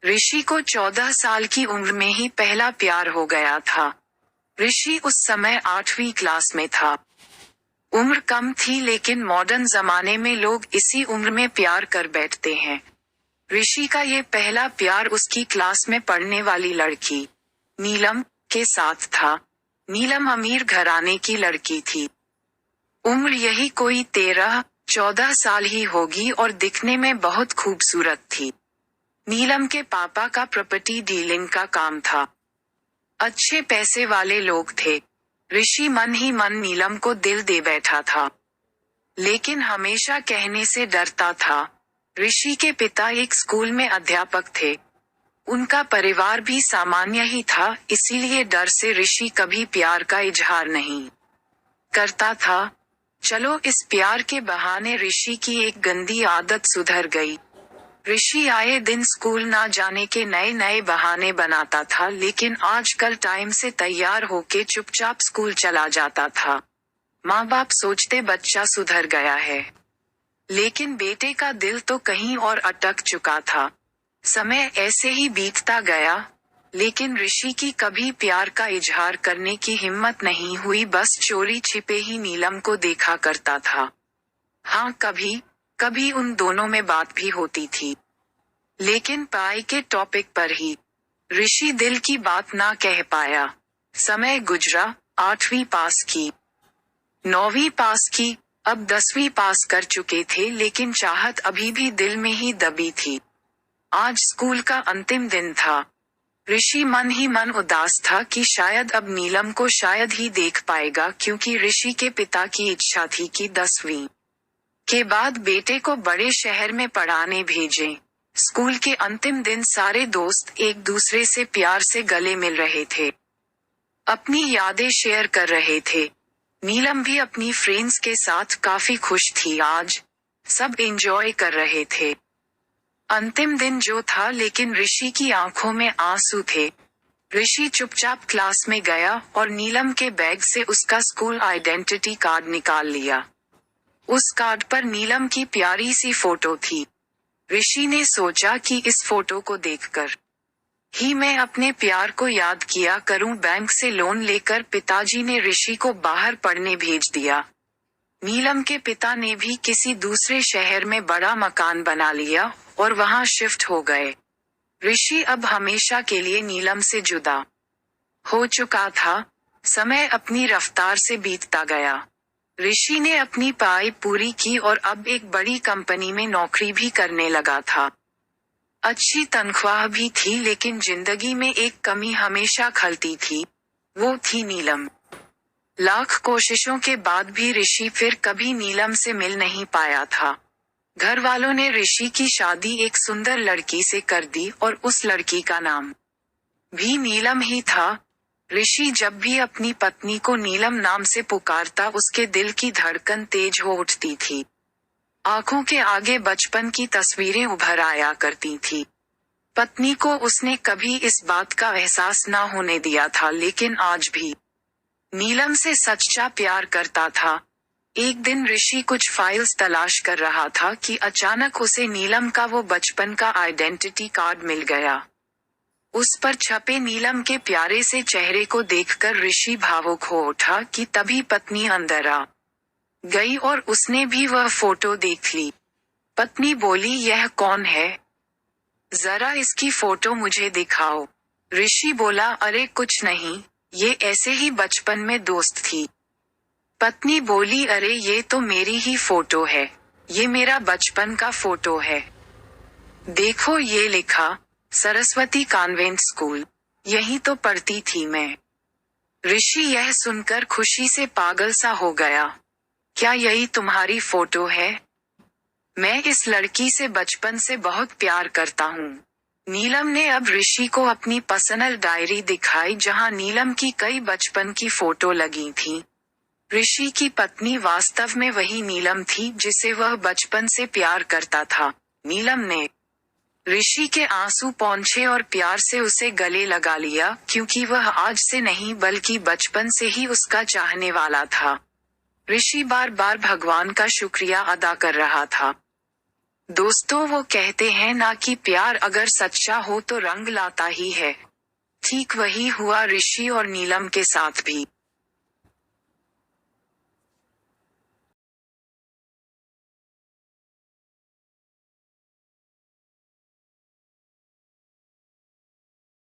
ऋषि को 14 साल की उम्र में ही पहला प्यार हो गया था। ऋषि उस समय 8वीं क्लास में था। उम्र कम थी लेकिन मॉडर्न जमाने में लोग इसी उम्र में प्यार कर बैठते हैं। ऋषि का ये पहला प्यार उसकी क्लास में पढ़ने वाली लड़की नीलम के साथ था। नीलम अमीर घराने की लड़की थी। उम्र यही कोई 13-14 साल ही होगी और दिखने में बहुत खूबसूरत थी। नीलम के पापा का प्रॉपर्टी डीलिंग का काम था। अच्छे पैसे वाले लोग थे। ऋषि मन ही मन नीलम को दिल दे बैठा था, लेकिन हमेशा कहने से डरता था। ऋषि के पिता एक स्कूल में अध्यापक थे। उनका परिवार भी सामान्य ही था, इसीलिए डर से ऋषि कभी प्यार का इजहार नहीं करता था। चलो इस प्यार के बहाने ऋषि की एक गंदी आदत सुधर गई। ऋषि आए दिन स्कूल ना जाने के नए नए बहाने बनाता था, लेकिन आजकल टाइम से तैयार होके चुपचाप स्कूल चला जाता था। माँ बाप सोचते बच्चा सुधर गया है, लेकिन बेटे का दिल तो कहीं और अटक चुका था। समय ऐसे ही बीतता गया, लेकिन ऋषि की कभी प्यार का इजहार करने की हिम्मत नहीं हुई। बस चोरी छिपे ही नीलम को देखा करता था। हाँ, कभी कभी उन दोनों में बात भी होती थी, लेकिन पढ़ाई के टॉपिक पर ही। ऋषि दिल की बात ना कह पाया। समय गुजरा, 8वीं पास की, 9वीं पास की, अब 10वीं पास कर चुके थे, लेकिन चाहत अभी भी दिल में ही दबी थी। आज स्कूल का अंतिम दिन था। ऋषि मन ही मन उदास था कि शायद अब नीलम को शायद ही देख पाएगा, क्योंकि ऋषि के पिता की इच्छा थी कि 10वीं के बाद बेटे को बड़े शहर में पढ़ाने भेजें। स्कूल के अंतिम दिन सारे दोस्त एक दूसरे से प्यार से गले मिल रहे थे, अपनी यादें शेयर कर रहे थे। नीलम भी अपनी फ्रेंड्स के साथ काफी खुश थी। आज सब एंजॉय कर रहे थे। अंतिम दिन जो था, लेकिन ऋषि की आंखों में आंसू थे। ऋषि चुपचाप क्लास में गया और नीलम के बैग से उसका स्कूल आइडेंटिटी कार्ड निकाल लिया। उस कार्ड पर नीलम की प्यारी सी फोटो थी। ऋषि ने सोचा कि इस फोटो को देखकर ही मैं अपने प्यार को याद किया करूं। बैंक से लोन लेकर पिताजी ने ऋषि को बाहर पढ़ने भेज दिया। नीलम के पिता ने भी किसी दूसरे शहर में बड़ा मकान बना लिया और वहां शिफ्ट हो गए। ऋषि अब हमेशा के लिए नीलम से जुदा हो चुका था। समय अपनी रफ्तार से बीतता गया। ऋषि ने अपनी पढ़ाई पूरी की और अब एक बड़ी कंपनी में नौकरी भी करने लगा था। अच्छी तनख्वाह भी थी, लेकिन जिंदगी में एक कमी हमेशा खलती थी, वो थी नीलम। लाख कोशिशों के बाद भी ऋषि फिर कभी नीलम से मिल नहीं पाया था। घर वालों ने ऋषि की शादी एक सुंदर लड़की से कर दी और उस लड़की का नाम भी नीलम ही था। ऋषि जब भी अपनी पत्नी को नीलम नाम से पुकारता, उसके दिल की धड़कन तेज हो उठती थी। आंखों के आगे बचपन की तस्वीरें उभर आया करती थी। पत्नी को उसने कभी इस बात का एहसास ना होने दिया था, लेकिन आज भी नीलम से सच्चा प्यार करता था। एक दिन ऋषि कुछ फाइल्स तलाश कर रहा था कि अचानक उसे नीलम का वो बचपन का आइडेंटिटी कार्ड मिल गया। उस पर छपे नीलम के प्यारे से चेहरे को देखकर ऋषि भावुक हो उठा कि तभी पत्नी अंदर आ गई और उसने भी वह फोटो देख ली। पत्नी बोली, यह कौन है? जरा इसकी फोटो मुझे दिखाओ। ऋषि बोला, अरे कुछ नहीं, ये ऐसे ही बचपन में दोस्त थी। पत्नी बोली, अरे ये तो मेरी ही फोटो है, ये मेरा बचपन का फोटो है। देखो ये लिखा, सरस्वती कॉन्वेंट स्कूल, यही तो पढ़ती थी मैं। ऋषि यह सुनकर खुशी से पागल सा हो गया। क्या यही तुम्हारी फोटो है? मैं इस लड़की से बचपन से बहुत प्यार करता हूँ। नीलम ने अब ऋषि को अपनी पर्सनल डायरी दिखाई, जहाँ नीलम की कई बचपन की फोटो लगी थी। ऋषि की पत्नी वास्तव में वही नीलम थी जिसे वह बचपन से प्यार करता था। नीलम ने ऋषि के आंसू पोंछे और प्यार से उसे गले लगा लिया, क्योंकि वह आज से नहीं बल्कि बचपन से ही उसका चाहने वाला था। ऋषि बार बार भगवान का शुक्रिया अदा कर रहा था। दोस्तों, वो कहते हैं ना कि प्यार अगर सच्चा हो तो रंग लाता ही है। ठीक वही हुआ ऋषि और नीलम के साथ भी।